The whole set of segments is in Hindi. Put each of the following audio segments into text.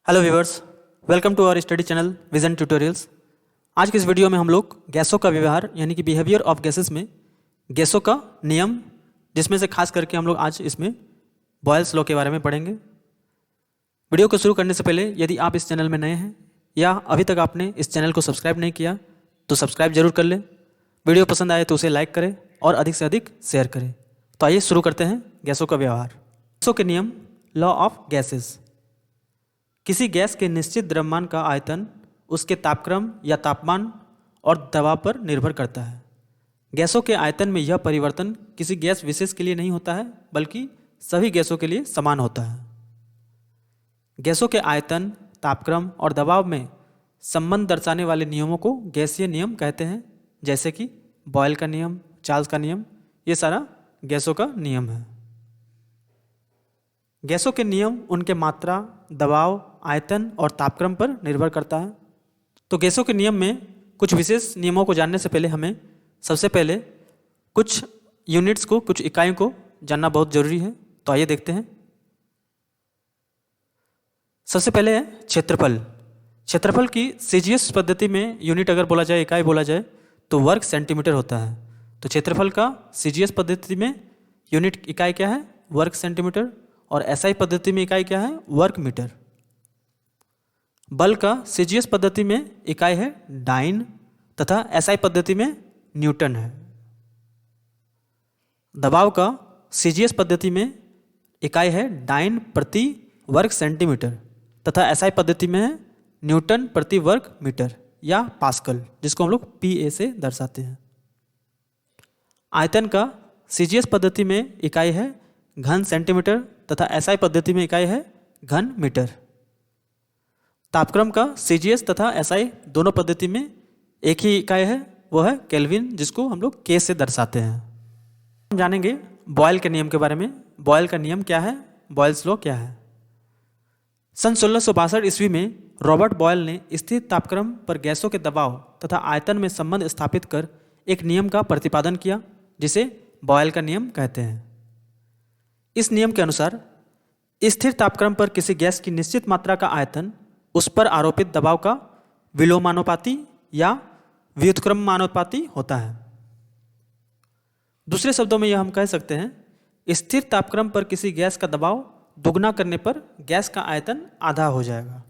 Hello viewers, welcome to our study channel vision tutorials. आज के इस वीडियो में हम लोग गैसों का व्यवहार यानी कि बिहेवियर ऑफ गैसेस में गैसों का नियम, जिसमें से खास करके हम लोग आज इसमें बॉयल्स लॉ के बारे में पढ़ेंगे। वीडियो को शुरू करने से पहले यदि आप इस चैनल में नए हैं या अभी तक आपने इस चैनल को सब्सक्राइब नहीं किया तो सब्सक्राइब जरूर कर लें। वीडियो पसंद आए तो उसे लाइक करें और अधिक से अधिक शेयर करें। तो आइए शुरू करते हैं गैसों का व्यवहार। गैसों के नियम, लॉ ऑफ गैसेस। किसी गैस के निश्चित द्रव्यमान का आयतन उसके तापक्रम या तापमान और दबाव पर निर्भर करता है। गैसों के आयतन में यह परिवर्तन किसी गैस विशेष के लिए नहीं होता है, बल्कि सभी गैसों के लिए समान होता है। गैसों के आयतन, तापक्रम और दबाव में संबंध दर्शाने वाले नियमों को गैसीय नियम कहते हैं, जैसे कि बॉयल का नियम, चार्ल्स का नियम। ये सारा गैसों का नियम है। गैसों के नियम उनके मात्रा, दबाव, आयतन और तापक्रम पर निर्भर करता है। तो गैसों के नियम में कुछ विशेष नियमों को जानने से पहले हमें सबसे पहले कुछ यूनिट्स को, कुछ इकाइयों को जानना बहुत जरूरी है। तो आइए देखते हैं। सबसे पहले है क्षेत्रफल। क्षेत्रफल की सीजीएस पद्धति में यूनिट अगर बोला जाए, इकाई बोला जाए तो वर्ग सेंटीमीटर होता है। तो क्षेत्रफल का सीजीएस पद्धति में यूनिट इकाई क्या है? वर्ग सेंटीमीटर। और एसआई पद्धति में इकाई क्या है? वर्ग मीटर। बल का सीजीएस पद्धति में इकाई है डाइन तथा एसआई पद्धति में न्यूटन है। दबाव का सीजीएस पद्धति में इकाई है डाइन प्रति वर्ग सेंटीमीटर तथा एसआई पद्धति में है न्यूटन प्रति वर्ग मीटर या पास्कल, जिसको हम लोग पीए से दर्शाते हैं। आयतन का सीजीएस पद्धति में इकाई है घन सेंटीमीटर तथा एसआई पद्धति में इकाई है घन मीटर। तापक्रम का सीजीएस तथा एसआई दोनों पद्धति में एक ही इकाई है, वो है केल्विन, जिसको हम लोग के से दर्शाते हैं। हम जानेंगे बॉयल के नियम के बारे में। बॉयल का नियम क्या है? बॉयल्स लॉ क्या है? सन 1662 ईस्वी में रॉबर्ट बॉयल ने स्थिर तापक्रम पर गैसों के दबाव तथा आयतन में संबंध स्थापित कर एक नियम का प्रतिपादन किया, जिसे बॉयल का नियम कहते हैं। इस नियम के अनुसार स्थिर तापक्रम पर किसी गैस की निश्चित मात्रा का आयतन उस पर आरोपित दबाव का विलोमानुपाती या व्युत्क्रमानुपाती होता है। दूसरे शब्दों में यह हम कह सकते हैं, स्थिर तापक्रम पर किसी गैस का दबाव दुगना करने पर गैस का आयतन आधा हो जाएगा।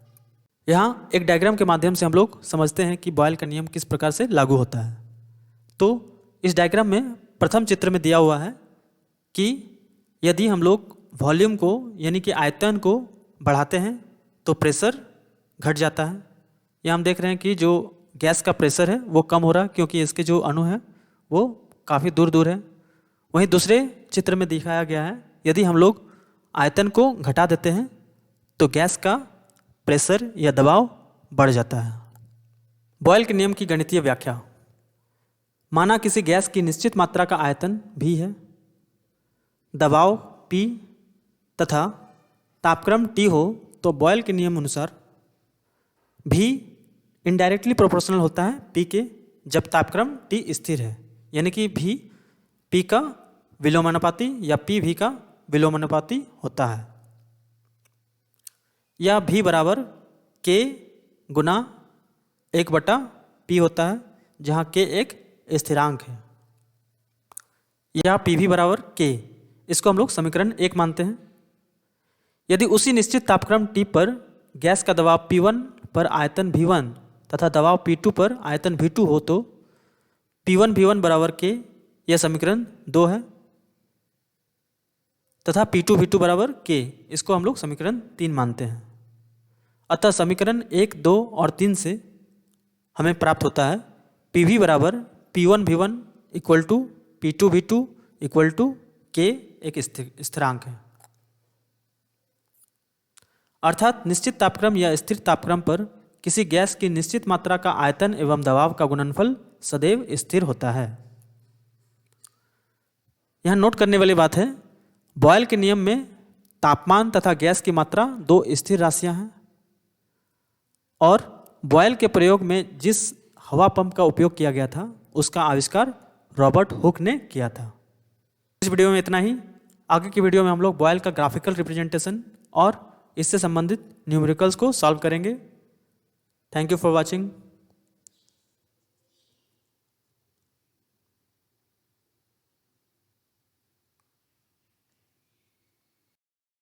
यहाँ एक डायग्राम के माध्यम से हम लोग समझते हैं कि बॉयल का नियम किस प्रकार से लागू होता है। तो इस डायग्राम में प्रथम चित्र में दिया हुआ है कि यदि हम लोग वॉल्यूम को यानी कि आयतन को बढ़ाते हैं तो प्रेशर घट जाता है। यहाँ हम देख रहे हैं कि जो गैस का प्रेशर है वो कम हो रहा है, क्योंकि इसके जो अणु हैं वो काफ़ी दूर दूर है। वहीं दूसरे चित्र में दिखाया गया है, यदि हम लोग आयतन को घटा देते हैं तो गैस का प्रेशर या दबाव बढ़ जाता है। बॉयल के नियम की गणितीय व्याख्या। माना किसी गैस की निश्चित मात्रा का आयतन भी है, दबाव P तथा तापक्रम T हो, तो बॉयल के नियम अनुसार V इनडायरेक्टली प्रोपोर्शनल होता है P के, जब तापक्रम T स्थिर है। यानी कि V P का विलोमानुपाती या P V का विलोमानुपाती होता है। या V बराबर K गुना 1/P होता है, जहाँ K एक स्थिरांक है। या PV बराबर K, इसको हम लोग समीकरण 1 मानते हैं। यदि उसी निश्चित तापक्रम T पर गैस का दबाव P1 पर आयतन V1 तथा दबाव P2 पर आयतन V2 हो तो P1 V1 बराबर K, यह समीकरण 2 है, तथा P2 V2 बराबर K, इसको हम लोग समीकरण 3 मानते हैं। अतः समीकरण 1, 2 और 3 से हमें प्राप्त होता है PV बराबर P1 V1 equal to P2 V2 equal to K, एक स्थिरांक है। अर्थात निश्चित तापक्रम या स्थिर तापक्रम पर किसी गैस की निश्चित मात्रा का आयतन एवं दबाव का गुणनफल सदैव स्थिर होता है। यहां नोट करने वाली बात है, बॉयल के नियम में तापमान तथा गैस की मात्रा दो स्थिर राशियां हैं और बॉयल के प्रयोग में जिस हवा पंप का उपयोग किया गया था उसका आविष्कार रॉबर्ट हुक ने किया था। इस वीडियो में इतना ही। आगे की वीडियो में हम लोग बॉयल का ग्राफिकल रिप्रेजेंटेशन और इससे संबंधित न्यूमेरिकल्स को सॉल्व करेंगे। Thank you for watching.